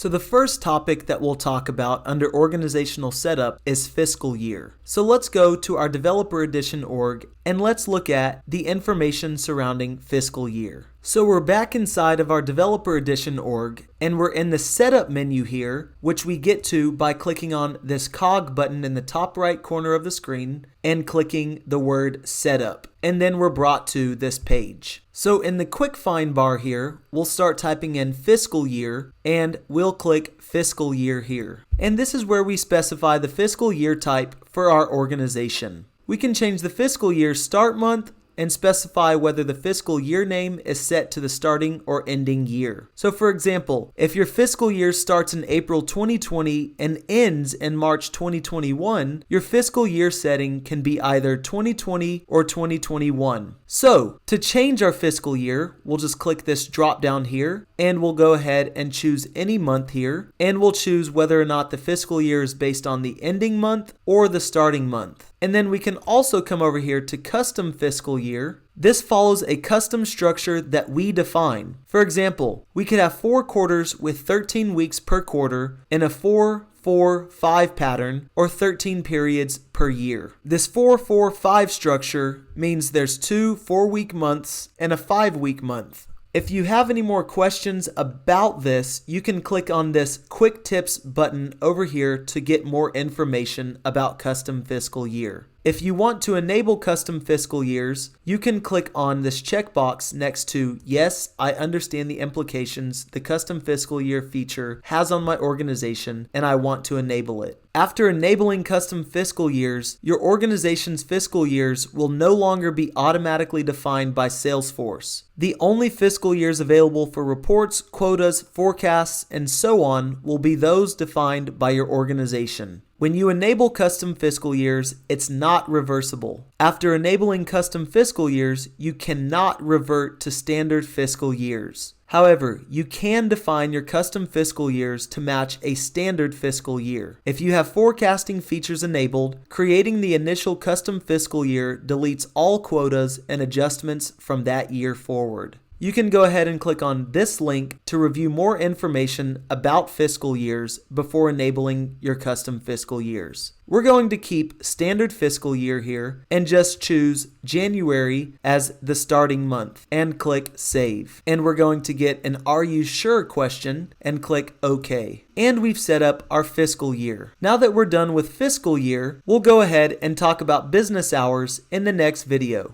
So the first topic that we'll talk about under organizational setup is fiscal year. So let's go to our Developer Edition org and let's look at the information surrounding fiscal year. So we're back inside of our Developer Edition org and we're in the setup menu here, which we get to by clicking on this cog button in the top right corner of the screen and clicking the word setup. And then we're brought to this page. So in the quick find bar here, we'll start typing in fiscal year and we'll click fiscal year here. And this is where we specify the fiscal year type for our organization. We can change the fiscal year start month and specify whether the fiscal year name is set to the starting or ending year. So for example, if your fiscal year starts in April 2020 and ends in March 2021, your fiscal year setting can be either 2020 or 2021. So to change our fiscal year, we'll just click this drop down here and we'll go ahead and choose any month here, and we'll choose whether or not the fiscal year is based on the ending month or the starting month. And then we can also come over here to custom fiscal year. This follows a custom structure that we define. For example, we could have 4 quarters with 13 weeks per quarter in a 4-4-5 pattern, or 13 periods per year. This 4-4-5 structure means there's 2 4-week months and a 5-week month. If you have any more questions about this, you can click on this Quick Tips button over here to get more information about custom fiscal year. If you want to enable custom fiscal years, you can click on this checkbox next to "Yes, I understand the implications the custom fiscal year feature has on my organization and I want to enable it." After enabling custom fiscal years, your organization's fiscal years will no longer be automatically defined by Salesforce. The only fiscal years available for reports, quotas, forecasts, and so on will be those defined by your organization. When you enable custom fiscal years, it's not reversible. After enabling custom fiscal years, you cannot revert to standard fiscal years. However, you can define your custom fiscal years to match a standard fiscal year. If you have forecasting features enabled, creating the initial custom fiscal year deletes all quotas and adjustments from that year forward. You can go ahead and click on this link to review more information about fiscal years before enabling your custom fiscal years. We're going to keep standard fiscal year here and just choose January as the starting month and click Save. And we're going to get an "Are you sure?" question and click OK. And we've set up our fiscal year. Now that we're done with fiscal year, we'll go ahead and talk about business hours in the next video.